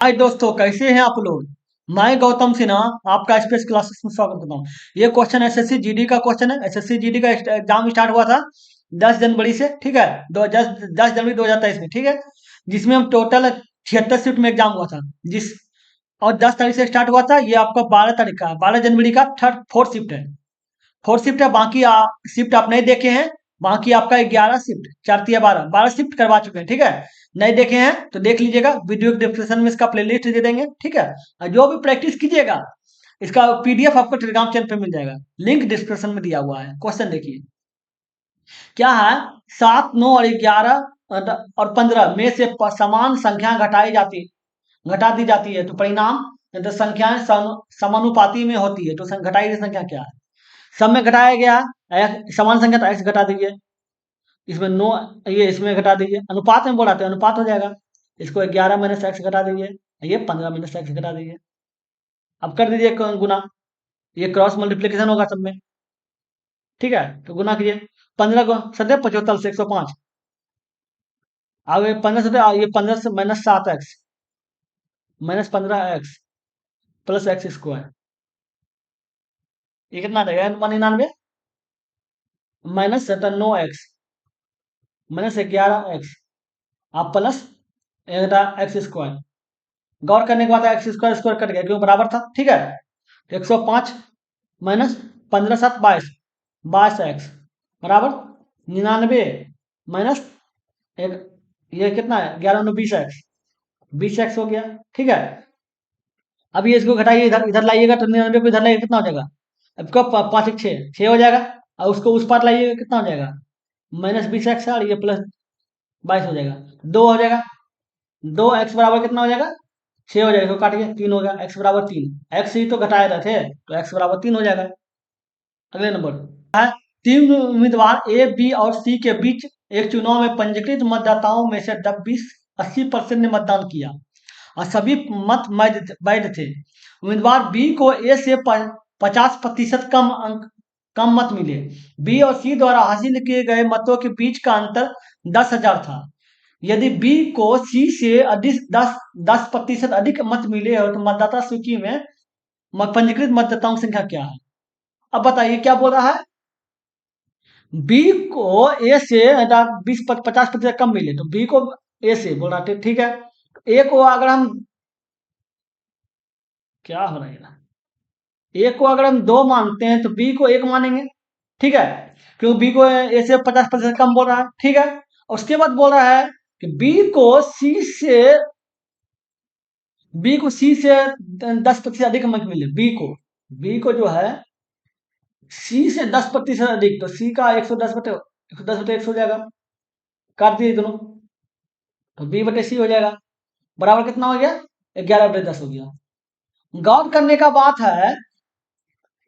हाय दोस्तों, कैसे हैं आप लोग। मैं गौतम सिन्हा आपका स्पेस क्लासेस में स्वागत करता हूँ। ये क्वेश्चन एसएससी जीडी का क्वेश्चन है। एसएससी जीडी का एग्जाम स्टार्ट हुआ था 10 जनवरी से, ठीक है। 10 जनवरी 2023 में, ठीक है। जिसमें हम टोटल 76 शिफ्ट में एग्जाम हुआ था। जिस और 10 तारीख से स्टार्ट हुआ था। ये आपका 12 तारीख का, 12 जनवरी का थर्ड फोर्थ शिफ्ट है। फोर्थ शिफ्ट है। बाकी शिफ्ट आप नहीं देखे हैं। बाकी आपका 11 शिफ्ट, 4 तिया 12, 12 शिफ्ट करवा चुके हैं, ठीक है। नहीं देखे हैं तो देख लीजिएगा, वीडियो के डिस्क्रिप्शन में इसका प्लेलिस्ट दे देंगे, ठीक है। और जो भी प्रैक्टिस कीजिएगा, इसका पीडीएफ आपको टेलीग्राम चैनल पे मिल जाएगा। लिंक डिस्क्रिप्शन में दिया हुआ है। क्वेश्चन देखिए क्या है। 7, 9 और 11 और 15 में से समान संख्या घटा दी जाती है तो परिणाम, तो संख्याएं समानुपाती में होती है तो घटाई गई संख्या क्या है। सब में घटाया गया समान संख्या तो एक्स घटा दीजिए। इसमें नो, ये इसमें घटा दीजिए। अनुपात में बोलाते हैं, अनुपात हो जाएगा। इसको 11 - x घटा दीजिए, ये 15 - x घटा दीजिए। अब कर दीजिए गुना। ये क्रॉस मल्टीप्लीकेशन होगा सब में, ठीक है। तो गुना कीजिए। 15 को 7 75 से 105। अब ये 15 से, ये 15 से -7x -15x plus x square, ये कितना देगा 199 -9x -11x आप प्लस एक्स स्क्वायर। गौर करने के बाद एक्स स्क्वायर स्क्वायर कट गया क्यों, बराबर था, ठीक है। 105 माइनस 15 7 22, 22x बराबर 99 माइनस एक, ये कितना है 11 - 9 20x, 20x हो गया, ठीक है। अब ये इसको घटाइए, इधर इधर लाइएगा तो 99 को इधर लाइए कितना हो जाएगा। अब कब 5 1 6 हो जाएगा। और उसको उस पार लाइएगा कितना हो जाएगा -20x और ये प्लस 22 हो जाएगा, 2 हो जाएगा। 2x बराबर कितना हो जाएगा 6 हो जाएगा। इसको काट के 3 हो गया, x बराबर 3। x ही तो घटाए रहे थे तो x बराबर 3 हो जाएगा। अगले नंबर है, 3 उम्मीदवार ए बी और सी के बीच एक चुनाव में पंजीकृत मतदाताओं में से 20 80% ने मतदान किया और सभी मत वैध थे। उम्मीदवार बी को ए से 50% कम मत मिले। बी और सी द्वारा हासिल किए गए मतों के बीच का अंतर 10,000 था। यदि बी को सी से अधिक 10% अधिक मत मिले हो तो मतदाता सूची में पंजीकृत मतदाताओं की संख्या क्या है। अब बताइए क्या बोल रहा है। बी को ए से 20 50% कम मिले तो बी को ए से बोल रहा है, ठीक है। ए को अगर हम, क्या हो रहा है, ए को अगर हम 2 मानते हैं तो बी को 1 मानेंगे, ठीक है। क्यों, बी को ए से 50% कम बोल रहा है, ठीक है। उसके बाद बोल रहा है कि बी को सी से 10% अधिक मत मिले। बी को जो है सी से 10% अधिक, तो सी का 110/100 हो जाएगा। काट दिए दोनों तो बी बटे सी हो जाएगा। बराबर कितना हो गया 11/10 हो गया। गौर करने का बात है,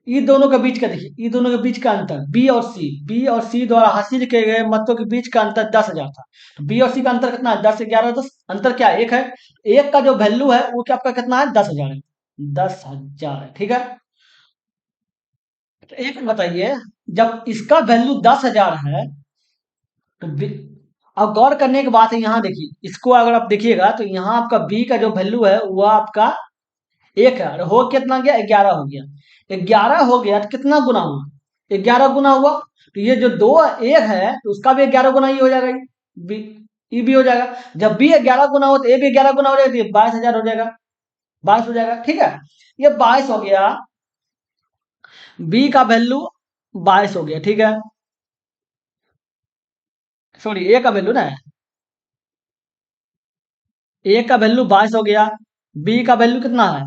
ये दोनों के बीच का देखिए, ये दोनों के बीच का अंतर बी और सी द्वारा हासिल किए गए मतों के बीच का अंतर 10,000 था। तो बी और सी का अंतर कितना है 10 11 10, अंतर क्या है 1 है। एक का जो वैल्यू है वो क्या आपका कितना है 10,000 है, 10,000 है, ठीक है। तो एक बताइए, जब इसका वैल्यू 10,000 है तो अब गौर करने की बात है, यहाँ देखिए इसको अगर आप देखिएगा तो यहाँ आपका बी का जो वैल्यू है वह आपका 1 है और हो कितना गया 11 हो गया। 11 हो गया तो कितना गुना हुआ 11 गुना हुआ। तो ये जो 2 1 है तो उसका भी 11 गुना ही हो जाएगा, बी ई भी हो जाएगा। जब बी 11 गुना हो तो ए भी 11 गुना हो जाएगा, तो ये 22,000 हो जाएगा, 22 हो जाएगा, ठीक है। ये 22 हो गया, बी का वैल्यू 22 हो गया, ठीक है। सॉरी, ए का वैल्यू ना, ए का वैल्यू 22 हो गया, बी का वैल्यू कितना है,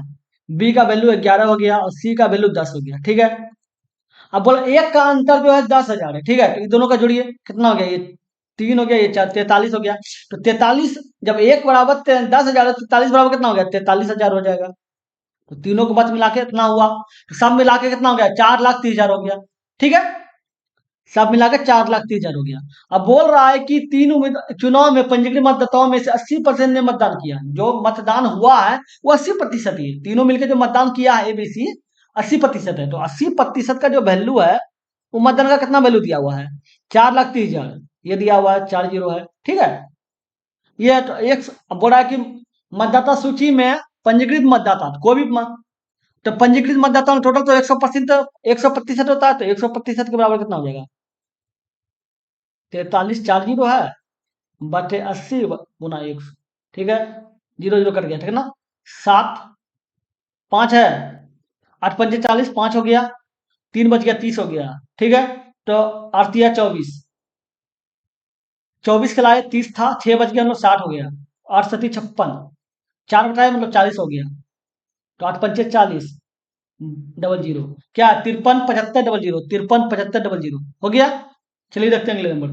बी का वैल्यू 11 हो गया और सी का वैल्यू 10 हो गया, ठीक है। अब बोलो एक का अंतर जो है 10,000 है, ठीक है। तो ये दोनों का जोड़िए कितना हो गया, ये 3 हो गया, ये 43 हो गया। तो 43, जब एक बराबर 10,000 है तो 43 बराबर कितना हो गया 43,000 हो जाएगा। तो तीनों को बच मिला के कितना हुआ, तो सब मिला के कितना हो गया 4,30,000 हो गया, ठीक है। सब मिलाकर 4,30,000 हो गया। अब बोल रहा है कि चुनाव में पंजीकृत मतदाताओं में से 80% ने मतदान किया। जो मतदान हुआ है वो 80% ही है। तीनों मिलकर जो मतदान किया है एबीसी 80% है। तो 80% का जो वैल्यू है वो मतदान का कितना वैल्यू दिया हुआ है 4,30,000, ये दिया हुआ है 40 है, ठीक है। ये तो एक बोल रहा है कि मतदाता सूची में पंजीकृत मतदाता कोई भी तो पंजीकृत मतदाता में टोटल तो 100% होता है, तो 100% के बराबर कितना हो जाएगा? 43 40 है बटे 80 गुना 100। ठीक है, 0 0 कट गया, ठीक है ना। 7 5 है, 8 5 40, 5 हो गया, 3 बच गया, 30 हो गया। ठीक है, तो 8 3 24, 24 के लाए 30 था, 6 बच गया, मतलब 60 हो गया। 8 7 56, 4 बटाए मतलब 40 हो गया। तो 8 5 40 डबल जीरो, क्या 53 75 00, 53 75 00 हो गया। चलिए देखते हैं अगले नंबर।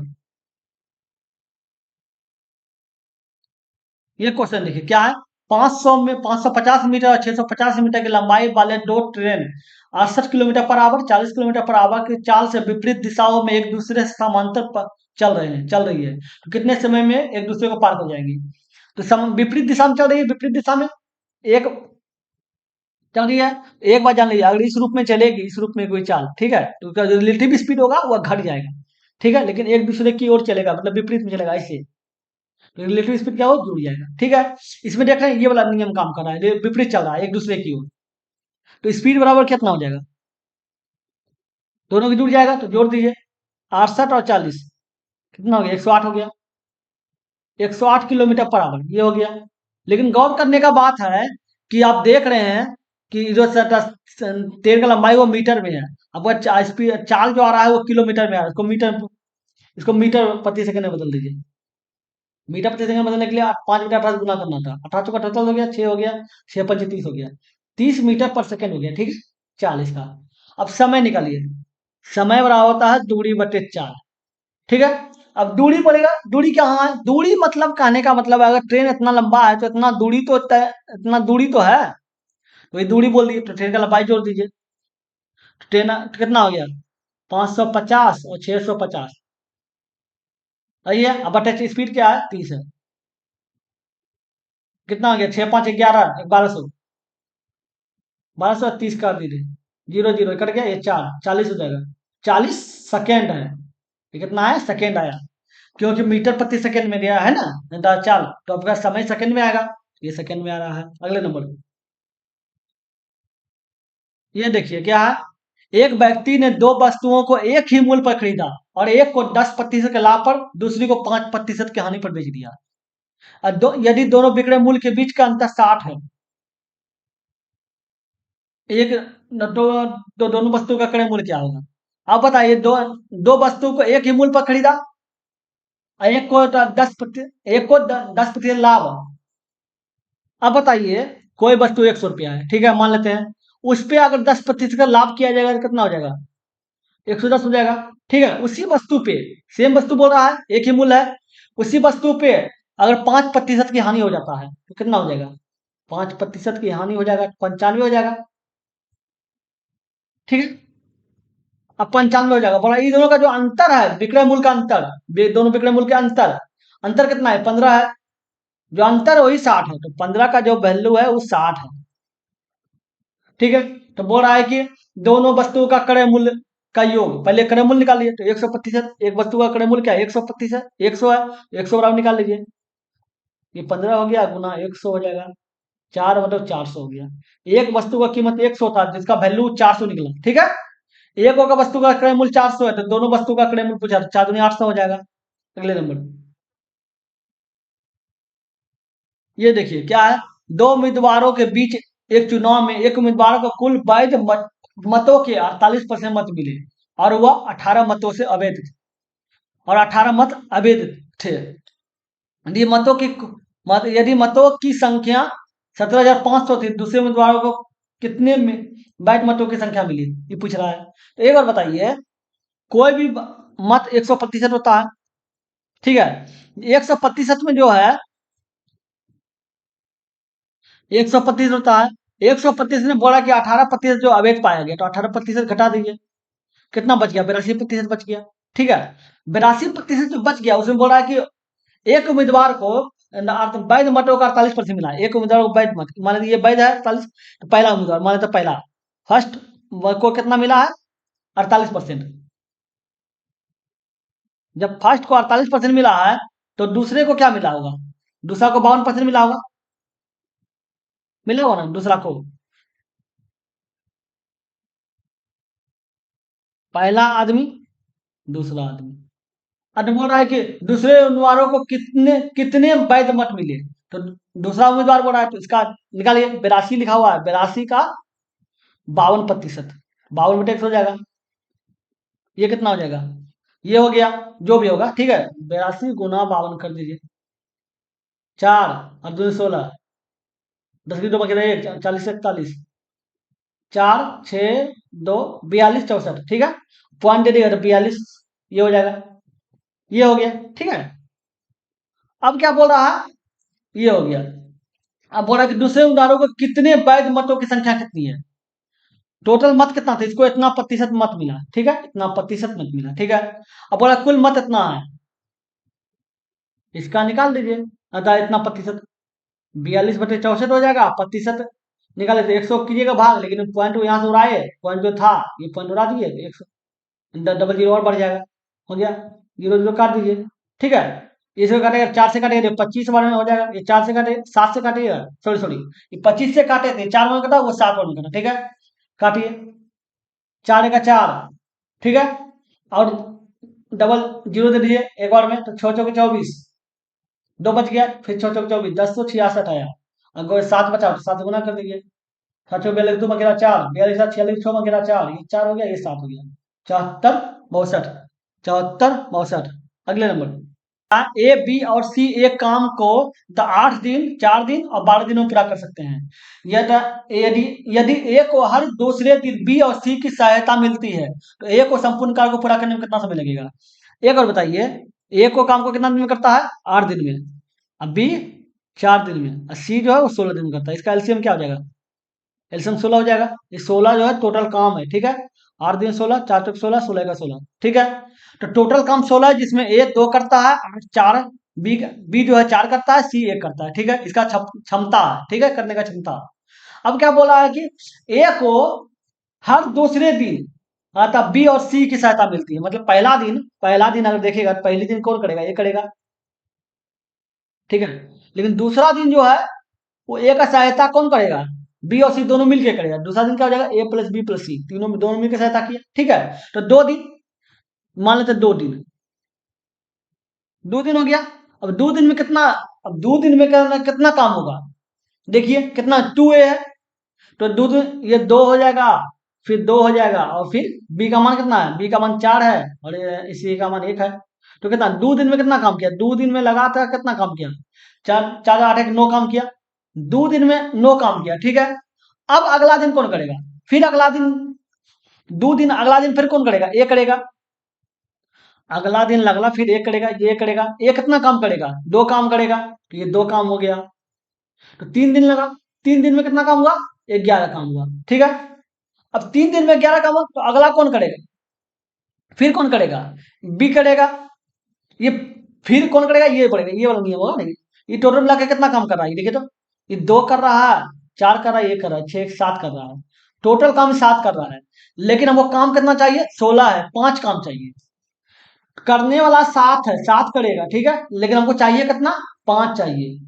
ये क्वेश्चन देखिए क्या है। 500 में 550 मीटर और 650 मीटर की लंबाई वाले दो train 68 kilometre per hour 40 kilometre per hour की चाल से विपरीत दिशाओं में एक दूसरे से समांतर चल रही है, तो कितने समय में एक दूसरे को पार कर जाएंगी? तो विपरीत दिशा में चल रही है, विपरीत दिशा में एक चल रही है। एक बात जान लीजिए, अगर इस रूप में चलेगी, इस रूप में कोई चाल, ठीक है, तो उसका जो रिलेटिव स्पीड होगा वह घट जाएगा। ठीक है, लेकिन एक दूसरे की ओर चलेगा, मतलब विपरीत में चलेगा ऐसे, तो रिलेटिव स्पीड क्या हो, जुड़ जाएगा। ठीक है, इसमें देख रहे हैं ये वाला नियम काम कर रहा है, विपरीत चल रहा है एक दूसरे की ओर, तो स्पीड बराबर कितना हो जाएगा? दोनों की जुड़ जाएगा, तो जोड़ दीजिए। 68 और 40 कितना हो गया? 108 हो गया। 108 किलोमीटर पर आवर ये हो गया। लेकिन गौर करने का बात है कि आप देख रहे हैं कि जो ट्रेन का लंबाई वो मीटर में है। अब वो स्पीड चाल जो आ रहा है वो किलोमीटर में आ रहा है, इसको मीटर प्रति सेकंड में बदल दीजिए। मीटर प्रति सेकंड बदलने के लिए 5 मीटर 18 गुना करना था। 18 का 18 हो गया, 6 हो गया, 6 5 30 हो गया, 30 मीटर पर सेकंड हो गया। ठीक है, 40 का। अब समय निकालिए, समय बराबर होता है दूरी बटे चाल। ठीक है, अब दूरी बोलेगा, दूरी क्या है? दूरी मतलब कहने का मतलब है, अगर ट्रेन इतना लंबा है तो इतना दूरी तो तय, इतना दूरी तो है, तो ये दूरी बोल दी, तो ट्रेन का लंबाई जोड़ दीजिए। तो ट्रेन कितना हो गया? 550 और 650। सही है, अब बटे स्पीड क्या है? 30 है। कितना हो गया? 6 5 11, 1200। 1230 कर दीजिए, 0 0 कट गया, ये 40 हो जाएगा। 40 सेकेंड है, ये कितना है? सेकेंड आया, क्योंकि मीटर प्रति सेकेंड में गया है ना चाल, तो आपका समय सेकेंड में आएगा, ये सेकेंड में आ रहा है। अगले नंबर, ये देखिए क्या है। एक व्यक्ति ने दो वस्तुओं को एक ही मूल्य पर खरीदा और एक को 10% के लाभ पर, दूसरी को 5% की हानि पर बेच दिया। और यदि दोनों विक्रय मूल्य के बीच का अंतर 60 है, एक दोनों वस्तुओं का क्रय मूल्य क्या होगा? आप बताइए, दो वस्तु को एक ही मूल्य पर खरीदा और एक को 10%, एक को 10% लाभ। अब बताइए, कोई वस्तु 100 रुपया है, ठीक है, मान लेते हैं। उस पे अगर 10% का लाभ किया जाएगा तो कितना हो जाएगा? 110 हो जाएगा। ठीक है, उसी वस्तु पे, सेम वस्तु बोल रहा है, एक ही मूल्य है, उसी वस्तु पे अगर 5% की हानि हो जाता है तो कितना हो जाएगा? 5% की हानि हो जाएगा, 95 हो जाएगा। ठीक है, अब 95 हो जाएगा। बोला ये दोनों का जो अंतर है, विक्रय मूल्य का अंतर, दोनों विक्रय मूल्य का अंतर, अंतर कितना है? 15 है। जो अंतर है वही 60 है, तो 15 का जो वैल्यू है वो 60 है। ठीक है, तो बोल रहा है कि दोनों वस्तुओं का क्रय मूल्य का योग, पहले क्रय मूल्य निकाल लीजिए, तो 100%, एक वस्तु का क्रय मूल्य क्या है? 100%, 100 है, 100 बराबर निकाल लीजिए। ये 15 हो गया गुना 100 हो जाएगा, 4 मतलब 400 हो गया। एक वस्तु का कीमत 100 था जिसका वैल्यू 400 निकला। ठीक है, एक होगा वस्तु का क्रय मूल्य 400 है, तो दोनों वस्तु का क्रय मूल्य पूछा, 4 दूनी 800 हो जाएगा। अगले नंबर, ये देखिए क्या है। दो उम्मीदवारों के बीच एक चुनाव में एक उम्मीदवार को कुल वैध मतों के 48% मत मिले और वह 18 मतों से अवैध थे, और 18 मत अवैध थे। यदि मतों की संख्या 17,500 थी, दूसरे उम्मीदवारों को कितने में वैध मतों की संख्या मिली, ये पूछ रहा है। तो एक बार बताइए, कोई भी मत 100% होता है। ठीक है, 100% में जो है 100% होता है। 100% ने बोला कि 18% जो अवैध पाया गया, तो 18% घटा दीजिए, कितना बच गया? 82% बच गया। ठीक है, 82% जो बच गया उसमें बोल रहा है कि एक उम्मीदवार को वैध मतों का 48% मिला, एक उम्मीदवार को वैध मत, मान लीजिए वैध है 48, तो पहला उम्मीदवार मान लेते पहला, फर्स्ट को कितना मिला है? 48%। जब फर्स्ट को 48% मिला है, तो दूसरे को क्या मिला होगा? दूसरा को 52% मिला होगा। मिला हुआ ना दूसरा को, पहला आदमी दूसरा आदमी। अब बोल रहा है कि दूसरे उम्मीदवारों को कितने कितने वैध मत मिले, तो दूसरा उम्मीदवार बोल रहा है तो इसका निकालिए, 82 लिखा हुआ है, 82 का 52%, 52/100 हो जाएगा। ये कितना हो जाएगा, ये हो गया, जो भी होगा ठीक है, 82 × 52 कर दीजिए, 4 और 2 16, 10 की 2 बचे 1, 40 से 41, 4 6 2 42 64, ठीक है, पॉइंट दे देगा तो 42, ये हो जाएगा, ये हो गया, ठीक है। अब क्या बोल रहा है, ये हो गया। अब बोल रहा है कि दूसरे उम्मीदवारों को कितने वैध मतों की संख्या कितनी है, टोटल मत कितना था, इसको इतना प्रतिशत मत मिला, ठीक है, इतना प्रतिशत मत मिला, ठीक है। अब बोला कुल मत इतना है, इसका निकाल दीजिए, अतः इतना प्रतिशत, 42/64 हो जाएगा, प्रतिशत निकाले तो 100 कीजिएगा भाग, लेकिन पॉइंट यहाँ से उड़ाए, पॉइंट जो था ये पॉइंट उड़ा दिए तो 100, डबल जीरो और बढ़ जाएगा, हो गया, जीरो जीरो काट दीजिए, ठीक है। इसको काटेगा, 4 से काटेगा तो 25 बार में हो जाएगा, ये 4 से काटे, 7 से काटेगा, सॉरी सॉरी, ये 25 से काटे थे, 4 में कटा, वो 7 बार में कटा, ठीक है, काटिए, 4 का 4, ठीक है, और डबल जीरो दे दीजिए एक बार में, तो 6 चौके 24, 2 बच गया, फिर 6 चौके 24, 1066 आया, अगर 7 बचा तो 7 गुना कर दीजिए, 7 चौके 42 में गिरा 4, 42 7 46, 6 में गिरा 4, ये 4 हो गया, ये 7 हो गया, 74 62, 74 62। अगले नंबर, ए बी और सी एक काम को 8 दिन 4 दिन और 12 दिनों में पूरा कर सकते हैं, यदि यदि ए को हर दूसरे दिन बी और सी की सहायता मिलती है तो ए को संपूर्ण कार्य को पूरा करने में कितना समय लगेगा। एक और बताइए, ए को काम को कितना दिन में करता है, 8 दिन में, अब बी 4 दिन में, और सी जो है वो 16 दिन में करता है, इसका एलसीएम क्या हो जाएगा, एलसीएम 16 हो जाएगा, ये 16 जो है टोटल काम है, ठीक है, 8 दिन 16, 4 चौक 16, 16 का 16, ठीक है। तो टोटल काम 16 है, जिसमें ए 2 करता है और 4, बी जो है 4 करता है, सी 1 करता है, ठीक है, इसका क्षमता है, ठीक है, करने का क्षमता। अब क्या बोला है कि ए को हर दूसरे दिन अतः बी और सी की सहायता मिलती है, मतलब पहला दिन अगर देखेगा तो पहले दिन कौन करेगा, ये करेगा, ठीक है, लेकिन दूसरा दिन जो है वो ए का सहायता कौन करेगा, बी और सी दोनों मिलकर करेगा, दूसरा दिन क्या हो जाएगा, ए प्लस बी प्लस सी, दोनों मिलकर सहायता किया, ठीक है। तो 2 दिन, मान लेते 2 दिन, 2 दिन हो गया। अब 2 दिन में कितना, अब 2 दिन में कितना काम होगा, देखिए कितना, 2a है, तो 2 दिन ये 2 हो जाएगा, फिर 2 हो जाएगा, और फिर बी का मान कितना है, बी का मान 4 है, और इसी का मान 1 है, तो कितना 2 दिन में कितना काम किया, 2 दिन में लगातार कितना काम किया, 4 4 8 9 काम किया, 2 दिन में 9 काम किया, ठीक है। अब अगला दिन कौन करेगा, फिर अगला दिन, 2 दिन अगला दिन फिर कौन करेगा, ए करेगा, अगला दिन लगला फिर एक करेगा, ये करेगा, ये कितना काम करेगा, 2 काम करेगा, तो ये 2 काम हो गया, तो 3 दिन लगा, 3 दिन में कितना काम हुआ, 11 काम हुआ, ठीक है। अब 3 दिन में 11 काम हुआ, तो अगला कौन करेगा, फिर कौन करेगा, बी करेगा, ये फिर कौन करेगा, ये पड़ेगा, ये वाला नियम होगा नहीं, ये टोटल मिला के कितना काम कर रहा है, देखिए तो, ये 2 कर रहा है, 4 कर रहा है, ये कर रहा है, 6 7 कर रहा है, टोटल काम 7 कर रहा है, लेकिन हमको काम कितना चाहिए, 16 है, 5 काम चाहिए, करने वाला 7 है, 7 करेगा, ठीक है, लेकिन हमको चाहिए कितना, 5 चाहिए,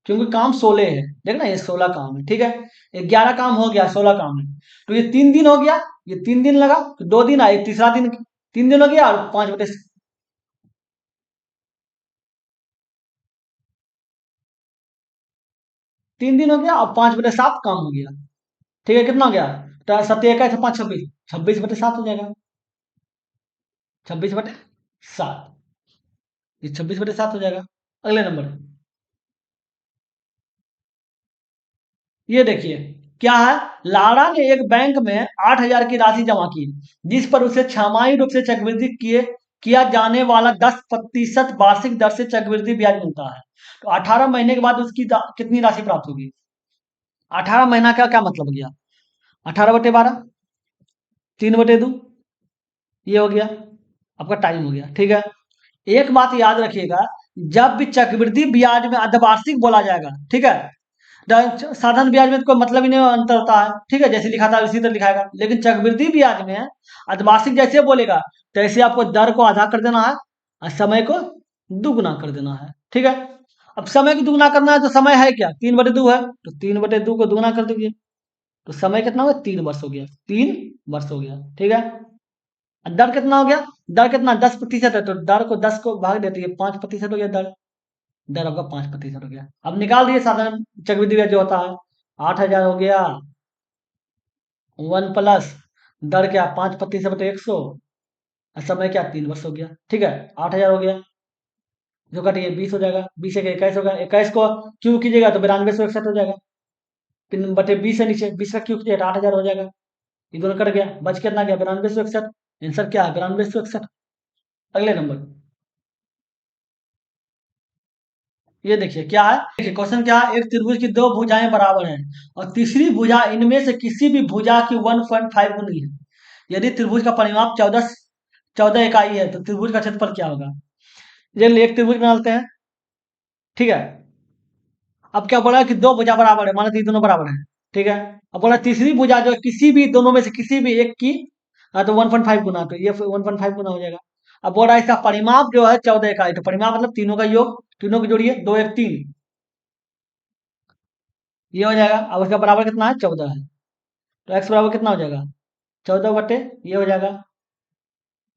क्योंकि काम 16 है, देखना ये 16 काम है, ठीक है, 11 काम हो गया, 16 काम है, तो ये 3 दिन हो गया, ये 3 दिन लगा, तो 2 दिन आए, तीसरा दिन, 3 दिन हो गया, और 5 बटे 3 दिन हो गया, और 5/7 काम हो गया, ठीक है, कितना हो गया, तो 7 1 5 26, 26/7 हो जाएगा, 26/7, ये 26/7 हो जाएगा। अगले नंबर, ये देखिए क्या है, लाड़ा ने एक बैंक में 8,000 की राशि जमा की, जिस पर उसे छमाही रूप से चक्रवृद्धि किया जाने वाला 10% वार्षिक दर से चक्रवृद्धि ब्याज मिलता है, तो 18 महीने के बाद उसकी कितनी राशि प्राप्त होगी। 18 महीना का क्या मतलब हो गया, 18/12, 3/2, ये हो गया, आपका टाइम हो गया, ठीक है। एक बात याद रखिएगा, जब भी चक्रवृद्धि ब्याज में अर्धवार्षिक बोला जाएगा, ठीक है, साधारण ब्याज में तो कोई मतलब ही नहीं अंतर होता है, ठीक है, जैसे लिखा था उसी तरह लिखाएगा, लेकिन चक्रवृद्धि ब्याज में अर्धवार्षिक जैसे बोलेगा तैसे आपको दर को आधा कर देना है और समय को दुगुना कर देना है, ठीक है। अब समय को दुगना करना है तो समय है क्या, 3/2 है, तो 3/2 को दुगना कर दीजिए, तो समय कितना हो गया, 3 वर्ष हो गया, 3 वर्ष हो गया, ठीक है। और दर कितना हो गया, दर कितना 10% है, तो दर को 10 को भाग देते हैं, 5% हो गया दर, दर आपका 5% हो गया। अब निकाल दिए साधारण चक्रवृद्धि ब्याज जो होता है, 8,000 हो गया, 1 प्लस दर क्या 5%/100, समय क्या 3 वर्ष हो गया, ठीक है। 8,000 हो गया, जो कटिए 20 हो जाएगा, 20 एक 21 होगा, 21 को क्यों कीजिएगा तो 9261 हो जाएगा, 3/20 है नीचे, 20 का क्यों कीजिएगा तो 8,000 हो जाएगा, ये दोनों कट गया, बच कितना गया 9261, आंसर क्या है 9261। अगले नंबर, ये देखिए क्या है, देखिए क्वेश्चन क्या है, एक त्रिभुज की दो भुजाएं बराबर हैं और तीसरी भुजा इनमें से किसी भी भुजा की 1.5 गुनी है। यदि त्रिभुज का परिमाप 14 इकाई है तो त्रिभुज का क्षेत्रफल क्या होगा। ये एक त्रिभुज बनाते हैं, ठीक है। अब क्या बोला कि दो भुजा बराबर है, माना कि दोनों बराबर है, ठीक है। अब बोला तीसरी भुजा जो किसी भी दोनों में से किसी भी एक की, हाँ तो 1.5 गुना, तो ये 1.5 गुना हो जाएगा। अब बोला इसका परिमाप जो है 14 इकाई, तो परिमाप मतलब तीनों का योग, तीनों की जोड़िए, 2 1 3, ये हो जाएगा। अब उसका बराबर कितना है 14 है, तो एक्स बराबर कितना हो जाएगा 14 बटे ये हो जाएगा,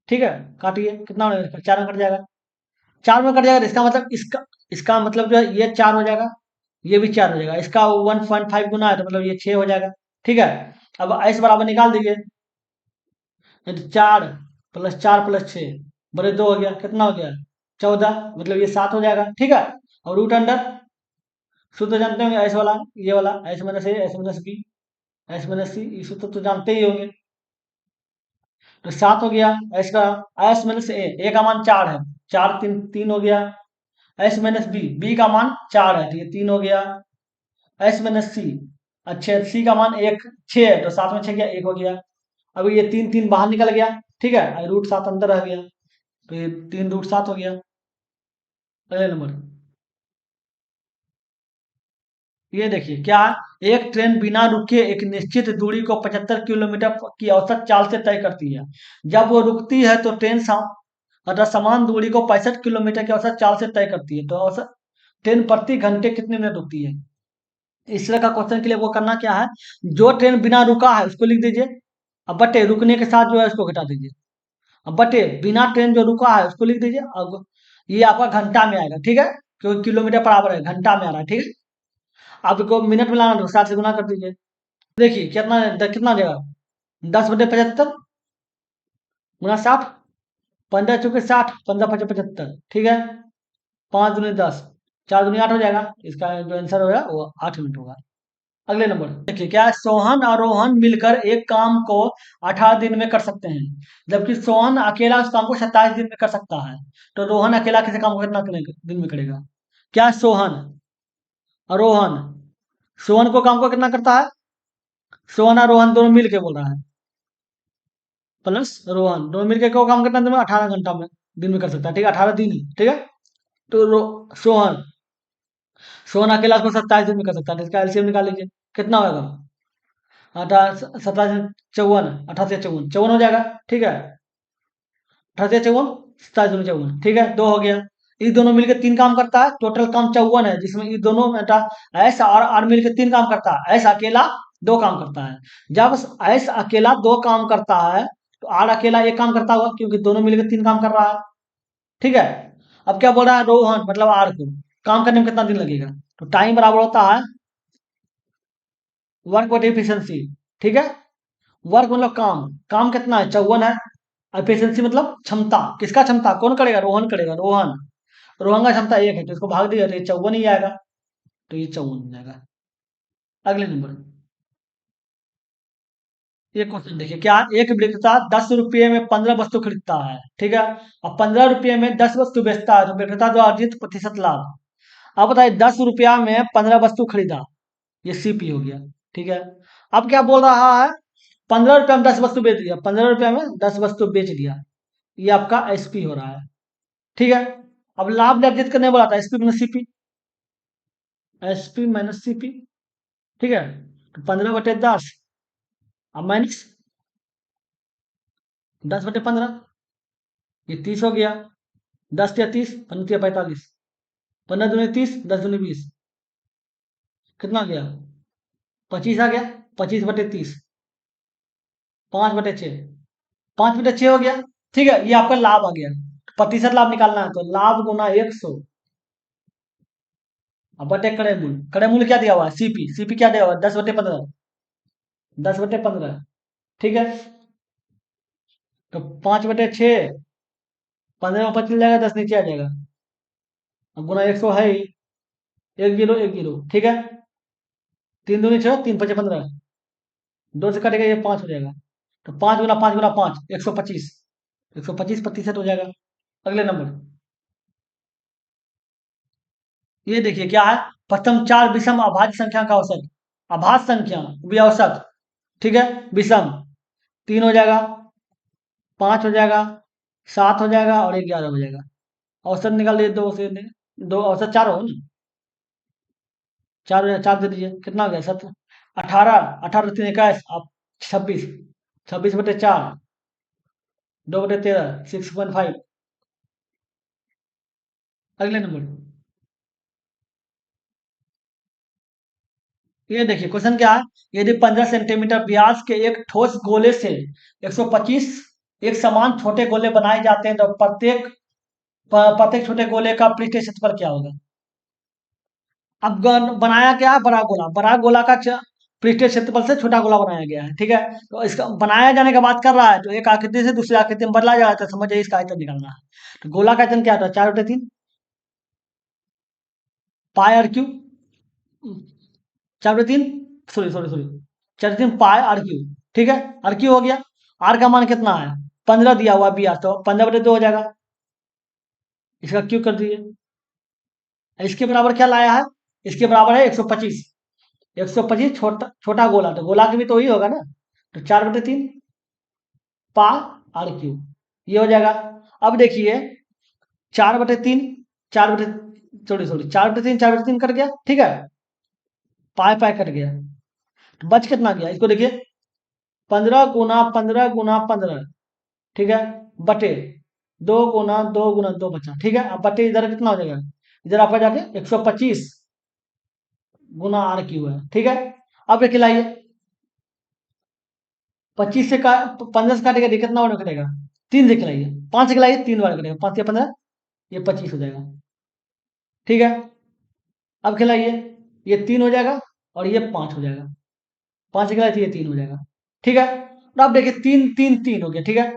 ठीक है। काटिए कितना हो जाएगा, 4 में कट जाएगा, 4 में कट जाएगा, तो इसका मतलब इसका मतलब जो है ये 4 हो जाएगा, ये भी 4 हो जाएगा, इसका 1.5 गुना है तो मतलब ये 6 हो जाएगा, ठीक है। अब एक्स बराबर निकाल दीजिए, तो 4 + 4 + 6 = 2 हो गया, कितना हो गया 14, मतलब ये 7 हो जाएगा, ठीक है। और रूट अंडर सूत्र जानते होंगे, ऐस वाला, ये वाला S - A S - B S - C, ये सूत्र तो जानते ही होंगे। तो 7 हो गया, एस का S - A का मान 4 है, 4 3 3 हो गया, S - B B का मान 4 है तो ये 3 हो गया, S - C अच्छा C का मान 1 6 है, तो 7 में 6 गया 1 हो गया। अब ये 3 3 बाहर निकल गया, ठीक है, और रूट 7 अंदर रह गया, तो ये 3 √7 हो गया। अगले नंबर, ये देखिए क्या है, एक ट्रेन बिना रुके एक निश्चित दूरी को 75 किलोमीटर की औसत चाल से तय करती है। जब वो रुकती है तो ट्रेन अर्थात समान दूरी को 65 किलोमीटर की औसत चाल से तय करती है, तो औसत ट्रेन प्रति घंटे कितने मिनट रुकती है। इस तरह का क्वेश्चन के लिए वो करना क्या है, जो ट्रेन बिना रुका है उसको लिख दीजिए, अब बटे रुकने के साथ जो है उसको घटा दीजिए, अब बटे बिना ट्रेन जो रुका है उसको लिख दीजिए, अब ये आपका घंटा में आएगा, ठीक है, क्योंकि किलोमीटर बराबर है, घंटा में आ रहा है, ठीक है। आपको मिनट में लाना तो 60 से गुना कर दीजिए, देखिए कितना कितना देगा, 10/75 × 60, 15 × 60, 15 × 5 = 75, ठीक है। 5 × 10, 4 × 8 हो जाएगा, इसका जो आंसर होगा वो 8 मिनट होगा। अगले नंबर देखिए क्या है, सोहन और रोहन मिलकर एक काम को 18 दिन में कर सकते हैं, जबकि सोहन अकेला उस काम को 27 दिन में कर सकता है, तो रोहन अकेला किसी काम को कितना दिन में करेगा। क्या सोहन और रोहन, सोहन को काम को कितना करता है, सोहन और रोहन दोनों मिल के बोल रहा है, प्लस रोहन दोनों मिलकर को काम करना दिन में 18 घंटा में दिन में कर सकता है, ठीक है, 18 दिन ही, ठीक है। तो सोहन सोहन अकेला उसको 27 दिन में कर सकता है, तो इसका एलसीएम निकाल लीजिए, कितना होगा, 17 28 54 54 हो जाएगा, ठीक है, 28 54 27 54, ठीक है, 2 हो गया। ये दोनों मिलकर 3 काम करता है, टोटल काम 54 है, जिसमें ये दोनों ऐसा और आर मिलकर 3 काम करता है, ऐसा अकेला 2 काम करता है। जब ऐसा अकेला 2 काम करता है तो आर अकेला 1 काम करता होगा, क्योंकि दोनों मिलकर 3 काम कर रहा है, ठीक है। अब क्या बोल रहा है, रोहन मतलब आर को काम करने में कितना दिन लगेगा, तो टाइम बराबर होता है वर्क बटे एफिशिएंसी, ठीक है। वर्क मतलब काम, काम कितना है 54 है, एफिशिएंसी मतलब क्षमता, किसका क्षमता, कौन करेगा, रोहन करेगा, रोहन, रोहन का क्षमता 1 है, तो इसको भाग दिया तो ये 54 ही आएगा, तो ये 54 हो जाएगा। अगले नंबर, ये क्वेश्चन देखिए क्या है, एक विक्रेता 10 रुपये में 15 वस्तु खरीदता है, ठीक है, और 15 रुपये में 10 वस्तु बेचता है, तो विक्रेता जो अर्जित प्रतिशत लाभ। अब बताइए 10 रुपया में 15 वस्तु खरीदा, ये सीपी हो गया, ठीक है। अब क्या बोल रहा है, 15 रुपया में 10 वस्तु बेच दिया, 15 रुपया में 10 वस्तु बेच दिया, ये आपका एसपी हो रहा है, ठीक है। अब लाभ अर्जित करने वाला था SP minus CP, SP minus CP, ठीक है, तो 15/10, अब माइनस 10/15, ये 30 हो गया, 10 या 30, 15 या 45, 15 दूनी 30, 10 दूनी 20, कितना गया? 25 आ गया। 25/30, 5/6, 5/6 हो गया। ठीक है, ये आपका लाभ आ गया। प्रतिशत लाभ निकालना है तो लाभ गुना 100 अब बटे क्रय मूल्य क्या दिया हुआ है? सीपी, सीपी क्या दिया हुआ है? 10/15, 10/15। ठीक है, तो 5/6, 15 में 25 जाएगा, 10 नीचे आ जाएगा। अब गुना 100 है ही, 1 0 1 0। ठीक है, 3 दूनी 6, 3×5 = 15, 2 से कटेगा, ये 5 हो जाएगा। तो 5 गुना 5 गुना 5, 125, 125% हो जाएगा। अगले नंबर, ये देखिए क्या है। प्रथम 4 विषम अभाज्य संख्या का औसत, अभाज्य संख्या भी औसत। ठीक है, विषम 3 हो जाएगा, 5 हो जाएगा, 7 हो जाएगा और 11 हो जाएगा। औसत निकाल लिए, दो से दो औसत 4 हो ना, 4 4 दे दीजिए, कितना हो गया? 17, 18, 18×3 = 21, आप 26, 26/4, 2/13, 6.5। अगले नंबर, ये देखिए क्वेश्चन क्या है। यदि 15 सेंटीमीटर व्यास के एक ठोस गोले से 125 एक समान छोटे गोले बनाए जाते हैं तो प्रत्येक छोटे गोले का पृष्ठीय क्षेत्रफल क्या होगा? अब बनाया क्या है? बड़ा गोला, बड़ा गोला का पृष्ठीय क्षेत्रफल से छोटा गोला बनाया गया है। ठीक है, तो इसका बनाया जाने का बात कर रहा है तो एक आकृति से दूसरी आकृति में बदला जाता है, समझ जाइए इसका आयतन निकालना है। तो गोला का आयतन क्या होता है? 4/3 πr³ 4/3, sorry sorry sorry, 4/3 πr³। ठीक है, r³ हो गया। r का मान कितना है? 15 दिया हुआ br, तो 15/2 हो जाएगा। इसका क्यूब कर दीजिए। इसके बराबर क्या लाया है? इसके बराबर है 125। 125 छोटा छोटा गोला, तो गोला की भी तो वही होगा ना। तो 4/3 πr³, ये हो जाएगा। अब देखिए 4/3, 4 सॉरी सॉरी, 4/3 4/3 कट गया। ठीक है, पाए पाए कट गया, तो बच कितना गया? इसको देखिए, 15 × 15 × 15। ठीक है, बटे 2 × 2 × 2 बचा। ठीक है, अब बटे इधर कितना हो जाएगा? इधर आपका जाके 125 गुना r³ है। ठीक है, अब ये खिलाइए, 25 से 15 से काटेगा तो कितना और कटेगा? 3 से खिलाइए, 5 से खिलाइए, 3 बार कटेगा, 5 या 15, ये 25 हो जाएगा। ठीक है, अब खिलाइए, ये 3 हो जाएगा और ये 5 हो जाएगा। 5 से खिलाइए तो ये 3 हो जाएगा। ठीक है, तो अब देखिए 3 3 3 हो गया। ठीक है,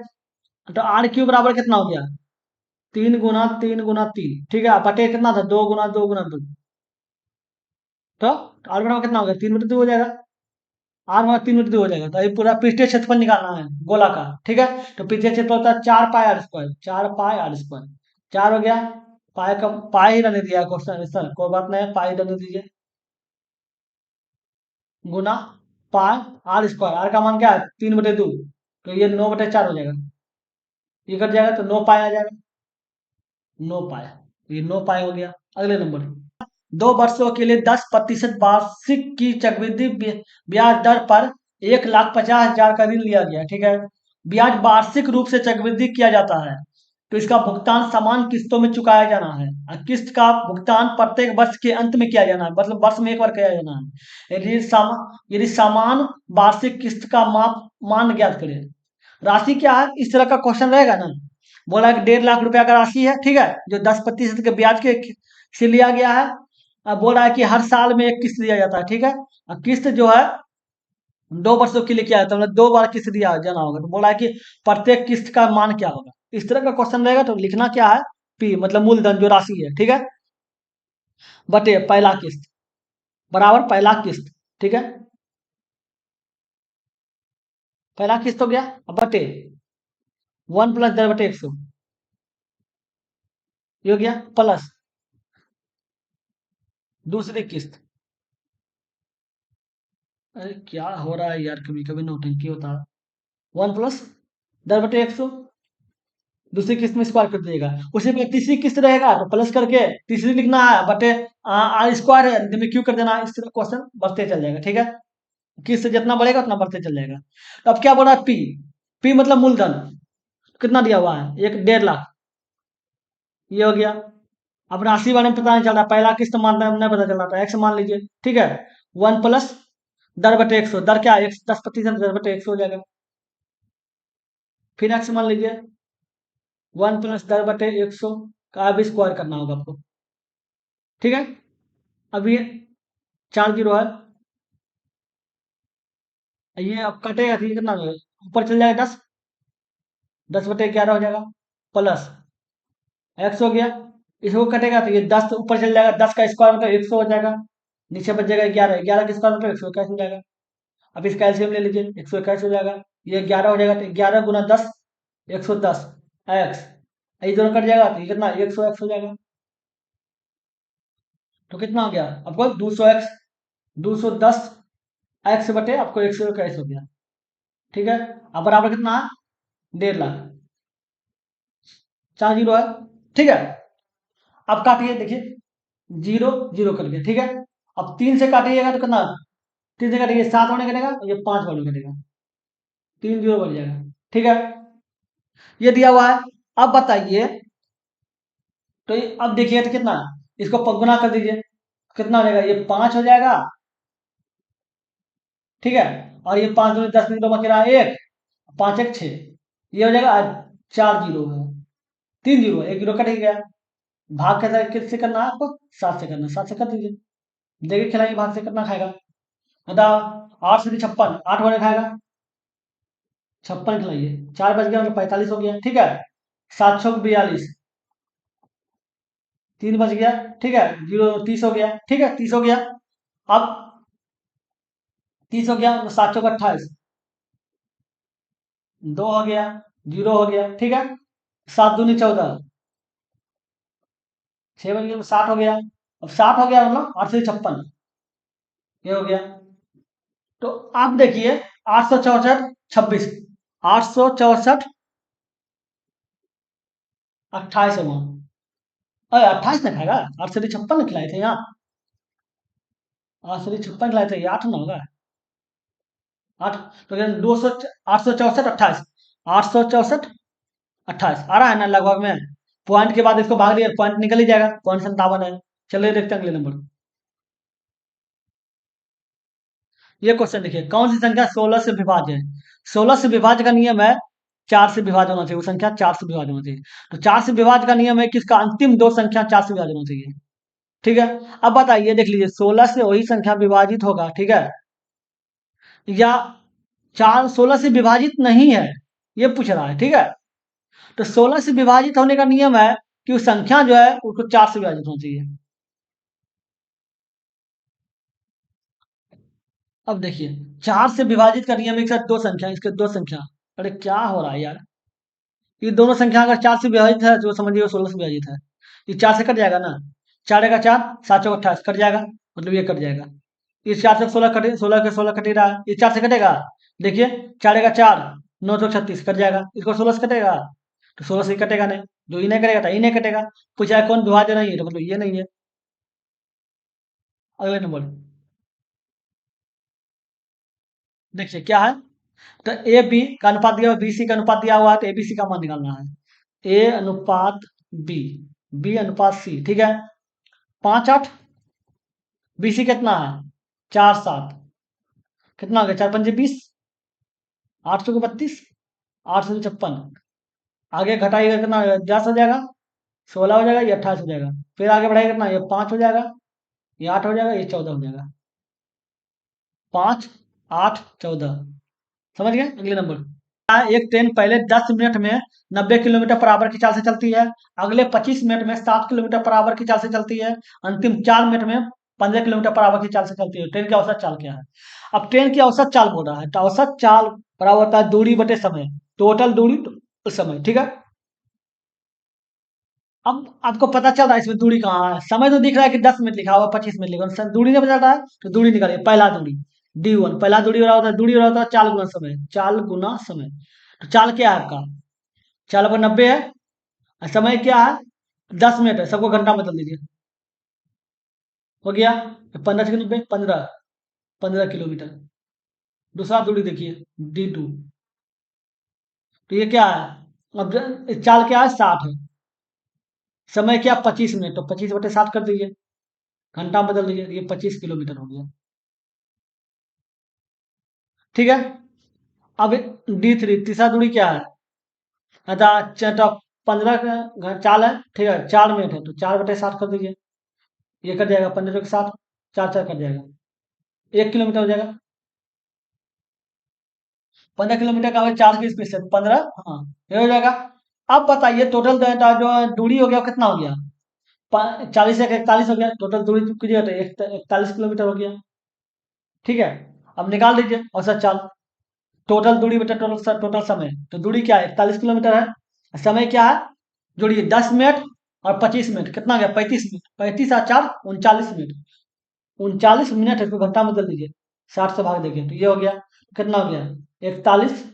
तो r³ बराबर कितना हो गया? 3 × 3 × 3। ठीक है, बटे कितना था? 2 × 2 × 2। तो r बराबर कितना हो गया? 3/2 हो जाएगा। r बराबर 3/2 हो जाएगा, तो ये पूरा पृष्ठीय क्षेत्रफल निकालना है गोला का। ठीक है, तो पृष्ठीय क्षेत्रफल होता है 4πr², 4πr²। 4 हो गया, पाए का पाए ही रहने दिया क्वेश्चन, सर कोई बात नहीं, पाए रहने दीजिए, गुना पाए r²। r का मान क्या है? 3/2, तो ये 9/4 हो जाएगा। ये कट जाएगा तो 9 पाए आ जाएगा, 9 पाए, ये 9 पाए हो गया। अगले नंबर, 2 वर्षों के लिए 10% वार्षिक की चक्रवृद्धि ब्याज दर पर 1,50,000 का ऋण लिया गया। ठीक है, ब्याज वार्षिक रूप से चक्रवृद्धि किया जाता है, तो इसका भुगतान समान किस्तों में चुकाया जाना है और किस्त का भुगतान प्रत्येक वर्ष के अंत में किया जाना है, मतलब वर्ष में एक बार किया जाना है। यदि समान वार्षिक किस्त का मान ज्ञात करें। राशि क्या है? इस तरह का क्वेश्चन रहेगा ना, बोला कि 1.5 लाख रुपया का राशि है। ठीक है, जो 10% के ब्याज के से लिया गया है। अब बोल रहा है कि हर साल में एक किस्त दिया जाता है। ठीक है, और किस्त जो है 2 वर्षों के लिए किया जाता है, मतलब 2 बार किस्त दिया जाना होगा। तो बोला है कि प्रत्येक किस्त का मान क्या होगा? इस तरह का क्वेश्चन रहेगा तो लिखना क्या है? पी मतलब मूलधन जो राशि है। ठीक है, बटे पहला किस्त बराबर पहला किस्त। ठीक है, पहला किस्त हो गया, अब बटे 1 + 10/100, ये हो गया, प्लस दूसरी किस्त। अरे क्या हो रहा है यार, कभी कभी नौटंकी होता है। 1 + 10/100, दूसरी किस्त में स्क्वायर कर दीजिएगा। उसी में तीसरी किस्त रहेगा तो प्लस करके तीसरी लिखना है, बटे r² में क्यों कर देना है। इस तरह क्वेश्चन बढ़ते चल जाएगा। ठीक है, किस्त जितना बढ़ेगा उतना बढ़ते चल जाएगा। तो अब क्या बोला? पी, पी मतलब मूलधन कितना दिया हुआ है? 1.5 लाख, ये हो गया। अब राशि बारे में पता नहीं चल रहा, पहला किस्त मानना नहीं पता चल रहा था, एक्स मान लीजिए, ठीक है। 1 प्लस दर बटे 100, दर क्या है, 10% दर बटे 100 हो जाएगा। फिर एक्स मान लीजिए, 1 प्लस दर बटे 100 का अब स्क्वायर करना होगा आपको, ठीक है। अब ये 4 जीरो है, ये अब कटेगा तो ये कितना हो जाएगा? ऊपर चल जाएगा 10, 10/11 हो जाएगा, प्लस एक्स हो गया। इसको कटेगा तो ये 10 ऊपर चल जाएगा, 10 का स्क्वायर मतलब 100 हो जाएगा। नीचे बच जाएगा 11, 11 का स्क्वायर मतलब 121 हो जाएगा। अब इसका एलसीएम ले लीजिए, 121 हो जाएगा। ये 11 हो जाएगा, तो 11 × 10 110 एक्स, ये दोनों कट जाएगा तो ये कितना 100 एक्स हो जाएगा। तो कितना हो गया आपको 200 एक्स, 210 एक्स बटे आपको 121 हो गया, ठीक है। अब बराबर कितना है, 1.5 लाख, 4 जीरो है, ठीक है। अब काटिए, देखिए जीरो जीरो कट गया, ठीक है। अब 3 से काटिएगा तो कितना, 3 से काटिए 7 होने कटेगा, ये 5 वालों कटेगा, 3 जीरो बन जाएगा, ठीक है। ये दिया हुआ है। अब बताइए, तो अब देखिए तो कितना, इसको गुना कर दीजिए, कितना हो जाएगा, ये 5 हो जाएगा, ठीक है। और ये 5 दूनी 10 में 2 बच रहा है 1, 5 1 6, ये हो जाएगा 4 जीरो है, 3 जीरो, 1 जीरो कट ही गया। भाग कैसे किससे करना है आपको, 7 से करना, 7 से कर दीजिए। देखिए खिलाइए, भाग से कितना खाएगा, बताओ। 8 से 56, 8 वाले खाएगा, 56 खिलाइए, 4 बच गया मतलब 45 हो गया, ठीक है। 7 6 42, 3 बच गया, ठीक है। जीरो 30 हो गया, ठीक है, 30 हो गया। अब 30 हो गया तो 7 6 28, 2 हो गया, जीरो हो गया, ठीक है। 7 दूनी 14, 6 बन गया तो 60 हो गया। अब 60 हो गया मतलब 8 से 56, ये हो गया। तो आप देखिए, 864 26, 864 28 है वहां, अरे 28 ना खाएगा, 8 से 56 खिलाए थे यहाँ, 8 से 56 खिलाए थे, ये 8 ना होगा, 8, तो 200, 864 28, 864 28 आ रहा है ना लगभग में। पॉइंट के बाद इसको भाग दिया, पॉइंट निकल ही जाएगा, पॉइंट 57 है। चलिए देखते हैं अगले नंबर। ये क्वेश्चन देखिए, कौन सी संख्या 16 से विभाज्य है। 16 से विभाज्य का नियम है 4 से विभाज्य होना चाहिए, वो संख्या 4 से विभाज्य होना चाहिए। तो 4 से विभाज्य का नियम है कि इसका अंतिम दो संख्या 4 से विभाज्य होना चाहिए, ठीक है। अब बताइए, देख लीजिए, 16 से वही संख्या विभाजित होगा, ठीक है, या 16 से विभाजित नहीं है, ये पूछ रहा है, ठीक है। तो 16 से विभाजित होने का नियम है कि उस संख्या जो है उसको 4 से विभाजित होना चाहिए। अब देखिए, 4 से विभाजित का नियम, एक साथ दो संख्या, इसके दो संख्या, अरे क्या हो रहा है यार, ये दोनों संख्या अगर 4 से विभाजित है तो समझिए 16 से विभाजित है। ये 4 से कट जाएगा ना, 4 का 4, 7 4 28 कट जाएगा, मतलब ये कट जाएगा। इस 4 से 16 कटे, 16 के 16 कट ही रहा है, ये 4 से कटेगा, देखिए 4 का 4, 9 36 कट जाएगा, इसको 16 से कटेगा, तो 16 से ही कटेगा नहीं, जो ही नहीं कटेगा तो ही नहीं कटेगा। पूछा है कौन विभाज्य नहीं है, तो मतलब ये नहीं है। अगले नंबर देखिए क्या है, तो ए बी का अनुपात दिया हुआ, बी सी का अनुपात दिया हुआ है, तो ए बी सी का मान निकालना है। ए अनुपात बी, बी अनुपात सी, ठीक है। 5 8, बी सी कितना है, 4 7, कितना हो गया, 4 5 20, 8 2 32, 8 से 56, आगे घटाइएगा कितना हो जाएगा, 10 हो जाएगा, 16 हो जाएगा, ये 28 हो जाएगा। फिर आगे बढ़ाइएगा कितना, ये 5 हो जाएगा, ये 8 हो जाएगा, ये 14 हो जाएगा। 5 8 14, समझ गए। अगले नंबर, एक ट्रेन पहले 10 मिनट में 90 किलोमीटर पर आवर की चाल से चलती है, अगले 25 मिनट में 7 किलोमीटर पर आवर की चाल से चलती है, अंतिम 4 मिनट में 15 किलोमीटर पर आवर की चाल से चलती है, ट्रेन की औसत चाल क्या है। अब ट्रेन की औसत चाल बोल रहा है, तो औसत चाल बराबर होता है दूरी बटे समय, टोटल दूरी तो समय, ठीक है। अब आपको पता चल रहा है इसमें दूरी कहाँ है, समय तो दिख रहा है कि 10 मिनट लिखा हुआ, 25 मिनट लिखा हुआ, दूरी नहीं बता रहा है, तो दूरी निकालिए, पहला दूरी D1, पहला दूरी हो रहा होता है, दूरी हो रहा होता है चाल गुना समय, चाल गुना समय। तो चाल क्या है आपका, चाल पर 90 है, और समय क्या है 10 मिनट है, सबको घंटा में बदल दीजिए, हो गया। 15 से 90, 15 किलोमीटर। दूसरा दूरी देखिए, D2, तो ये क्या है, अब चाल क्या है 60 है, समय क्या 25 मिनट, तो 25/7 कर दीजिए, घंटा बदल दीजिए, ये 25 किलोमीटर हो गया। ठीक है। अब D3 तीसरा दूरी क्या है? अच्छा तो 15 चाल है, ठीक है, 4 मिनट है, तो 4/7 कर दीजिए, ये कट जाएगा, 15 के 7, 4 4 कट जाएगा, 1 किलोमीटर हो जाएगा। 15 किलोमीटर का 4 की स्पीड से 15, हाँ, ये हो जाएगा। अब बताइए टोटल जो दूरी हो गया कितना हो गया? 40 से 41 हो गया, टोटल दूरी कीजिएगा तो 41 किलोमीटर हो गया। ठीक है। अब निकाल दीजिए औसत चाल, टोटल दूरी बटा टोटल समय, तो दूरी क्या है? 41 किलोमीटर है। समय क्या है? जोड़िए 10 मिनट और 25 मिनट, कितना गया? 35 मिनट, 35 और 4 39 मिनट, 39 मिनट है, इसको घंटा में बदल दीजिए, 60 से भाग देंगे तो ये हो गया, कितना हो गया? 41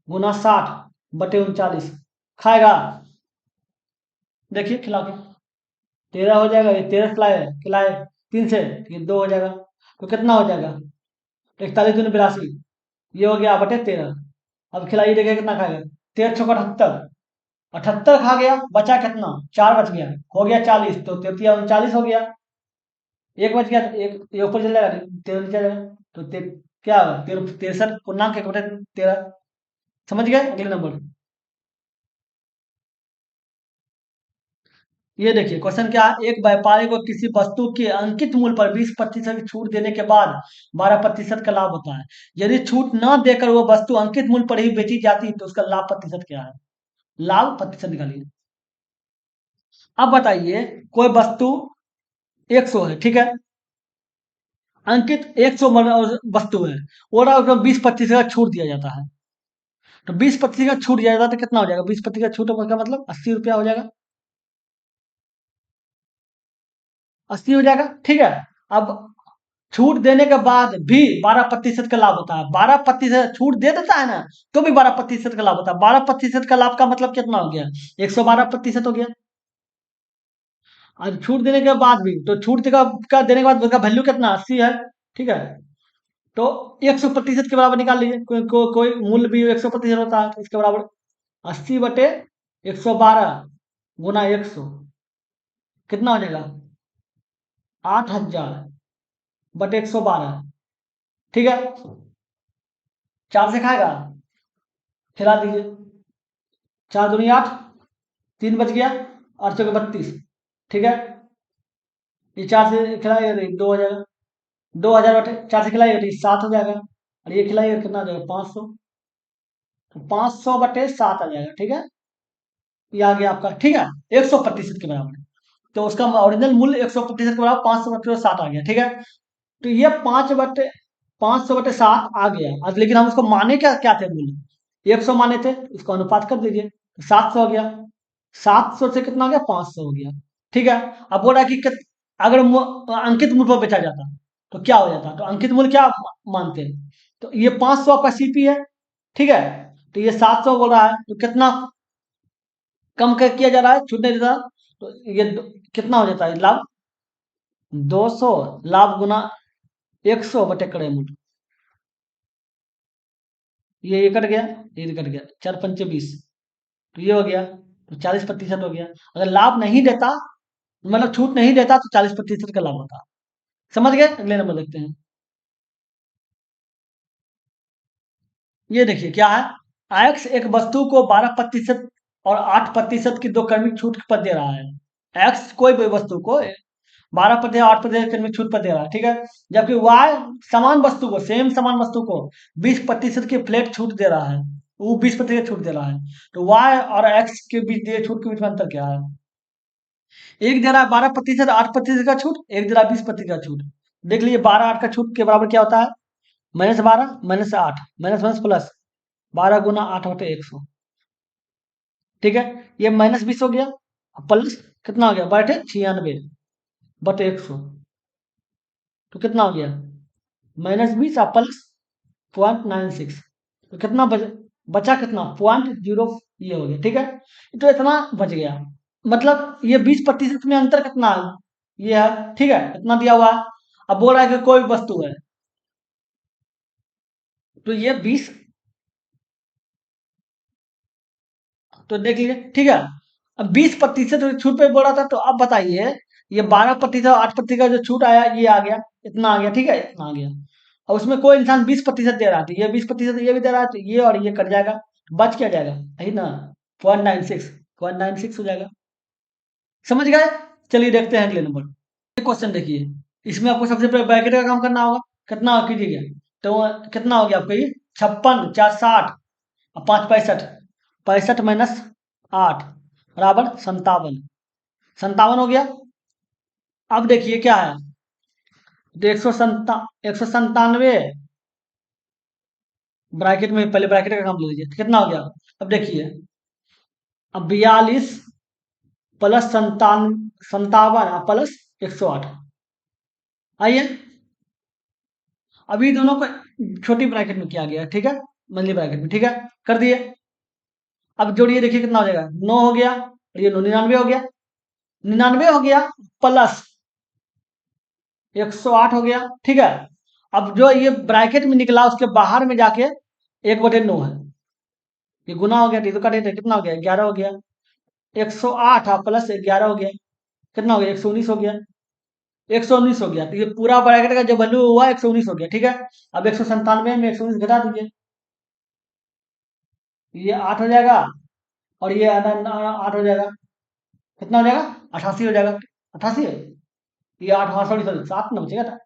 × 60/39, खाएगा? देखिए खिला के, 13 हो जाएगा, ये 13 खिलाए खिलाए 3 से, तो ये 2 हो जाएगा, तो कितना हो जाएगा? 41 दूनी 82, ये हो गया बटे 13। अब खिलाइए, देखिए कितना खाएगा? 13 × 6 = 78, 78 खा गया, बचा कितना? 4 बच गया, हो गया 40, तो 33 39 हो गया, एक बच गया, तो एक ये ऊपर चल जाएगा, 13 नीचे जाएगा, तो क्या होगा? 63 पूर्णांक 1/13। समझ गए? अगले नंबर, ये देखिए क्वेश्चन क्या है? एक व्यापारी को किसी वस्तु के अंकित मूल्य पर 20% की छूट देने के बाद 12% का लाभ होता है। यदि छूट न देकर वो वस्तु अंकित मूल्य पर ही बेची जाती तो उसका लाभ प्रतिशत क्या है? लाभ प्रतिशत निकालिए। अब बताइए, कोई वस्तु 100 है, ठीक है, अंकित 100 वस्तु है, और उसको 20% का छूट दिया जाता है, तो 20% का छूट दिया जाता है तो कितना हो जाएगा? 20% का छूट का मतलब 80 रुपया हो जाएगा, 80 हो जाएगा। ठीक है। अब छूट देने के बाद भी 12% का लाभ होता है, 12% छूट दे देता है ना, तो भी 12% का लाभ होता है। 12% का लाभ का मतलब कितना हो गया? 112% हो गया। और छूट देने के बाद भी, तो छूट का देने के बाद उसका वैल्यू कितना? 80 है। ठीक है। तो 100% के बराबर निकाल लीजिए, कोई मूल्य भी 100% होता है, तो इसके बराबर 80/112 × 100 कितना हो जाएगा? 8000/112। ठीक है। 4 से खाएगा, खिला दीजिए, 4 दूनी 8, 3 बच गया, 8 चौके 32। ठीक है। ये 4 से खिलाइएगा तो 2 हो जाएगा, 2000/4 से खिलाइएगा तो ये 7 हो जाएगा, और ये खिलाइएगा कितना हो जाएगा? 500, तो 500/7 आ जाएगा। ठीक है। ये आ गया आपका। ठीक है। 100% के बराबर, तो उसका ओरिजिनल मूल्य 100% के बराबर 500/7 आ गया। ठीक है। तो ये 500/7 आ गया। अब लेकिन हम उसको माने क्या क्या थे मूल्य? 100 माने थे, इसको अनुपात कर दीजिए, तो 700 हो गया, 700 से कितना हो गया? 500 हो गया। ठीक है। अब बोल रहा है कि अगर अंकित मूल्य पर बेचा जाता तो क्या हो जाता? तो अंकित मूल्य क्या मानते हैं? तो ये 500 आपका सीपी है। ठीक है। तो ये 700 बोल रहा है, तो कितना कम कर किया जा रहा है? छूट नहीं देता, तो ये कितना हो जाता है लाभ? 200 लाभ गुना 100/मूल्य, ये कट गया, ये कट गया, 4 × 5 = 20, तो ये हो गया, तो 40% हो गया। अगर लाभ नहीं देता, मतलब छूट नहीं देता, तो 40% का लाभ होता। समझ गए? अगले नंबर देखते हैं। ये देखिए क्या है, एक्स एक वस्तु को 12% और 8% की दो क्रमिक छूट पर दे रहा है। एक्स कोई भी वस्तु को 12% 8% क्रमिक छूट पर दे रहा है, ठीक है, जबकि वाई समान वस्तु को, सेम समान वस्तु को 20% की फ्लैट छूट दे रहा है, वो 20% छूट दे रहा है। तो वाई और एक्स के बीच दिए छूट के बीच में अंतर क्या है? एक दे रहा है 12%, 8% का छूट, एक दे रहा है 20% का छूट। देख लीजिए 12 8 का छूट के बराबर क्या होता है? -12 -8 माइनस प्लस 12 × 8/100। ठीक है। ये -20 हो गया, प्लस कितना हो गया? बटे 96/100, तो कितना हो गया? -20 और प्लस 0.96, तो कितना बचा कितना? 0.0, ये हो गया। ठीक है। तो इतना बच गया, मतलब ये 20% में अंतर कितना है? ये है। ठीक है, इतना दिया हुआ है। अब बोल रहा है कि कोई वस्तु है, तो ये 20, तो देख लीजिए। ठीक है। अब 20% छूट पे बोल रहा था, तो अब बताइए ये 12% 8% का जो छूट आया ये आ गया, इतना आ गया, ठीक है, इतना आ गया। और उसमें कोई इंसान 20% दे रहा था, ये 20% ये भी दे रहा है, तो ये और ये कट जाएगा, बच क्या जाएगा, यही ना, 0.96 हो जाएगा। समझ गए? चलिए देखते हैं अगले नंबर। ये क्वेश्चन देखिए, इसमें आपको सबसे पहले ब्रैकेट का काम करना होगा। कितना कीजिएगा, तो कितना हो गया आपका ये 56, 4 60 और 5 65, 65 माइनस 8 बराबर 57, 57 हो गया। अब देखिए क्या है, तो 197 ब्रैकेट में, पहले ब्रैकेट का काम ले लीजिए, तो कितना हो गया। अब देखिए, अब 42 प्लस 57 प्लस 108, आइए अभी दोनों को छोटी ब्रैकेट में किया गया, ठीक है, मंथली ब्रैकेट में, ठीक है, कर दिए। अब जोड़िए, देखिए कितना हो जाएगा, 9 हो गया, और ये 99 हो गया, 99 हो गया प्लस 108 हो गया, ठीक है। अब जो ये ब्रैकेट में निकला उसके बाहर में जाके 1/9 है, ये गुना हो गया, तो कटे थे, कितना हो गया, 11 हो गया, 108 प्लस 11 हो गया, कितना हो गया, 119 हो गया, 119 हो गया। तो ये पूरा ब्रैकेट का जो वैल्यू हुआ 119 हो गया, ठीक है। अब 197 में 119 घटा दीजिए, ये 8 हो जाएगा, और ये 8 हो जाएगा, कितना हो जाएगा, 88 हो जाएगा, 88 है, ये 8, हाँ सॉरी सॉरी 7 ना बचेगा था,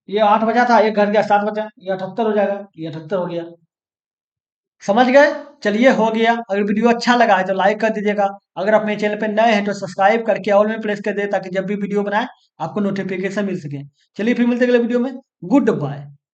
ये 8 बचा था, एक घट गया, 7 बचा, ये 78 हो जाएगा, ये 78 हो गया। समझ गए? चलिए हो गया। अगर वीडियो अच्छा लगा है तो लाइक कर दीजिएगा, अगर अपने चैनल पे नए हैं तो सब्सक्राइब करके ऑल में प्रेस कर दे, ताकि जब भी वीडियो बनाए आपको नोटिफिकेशन मिल सके। चलिए फिर मिलते हैं अगले वीडियो में, गुड बाय।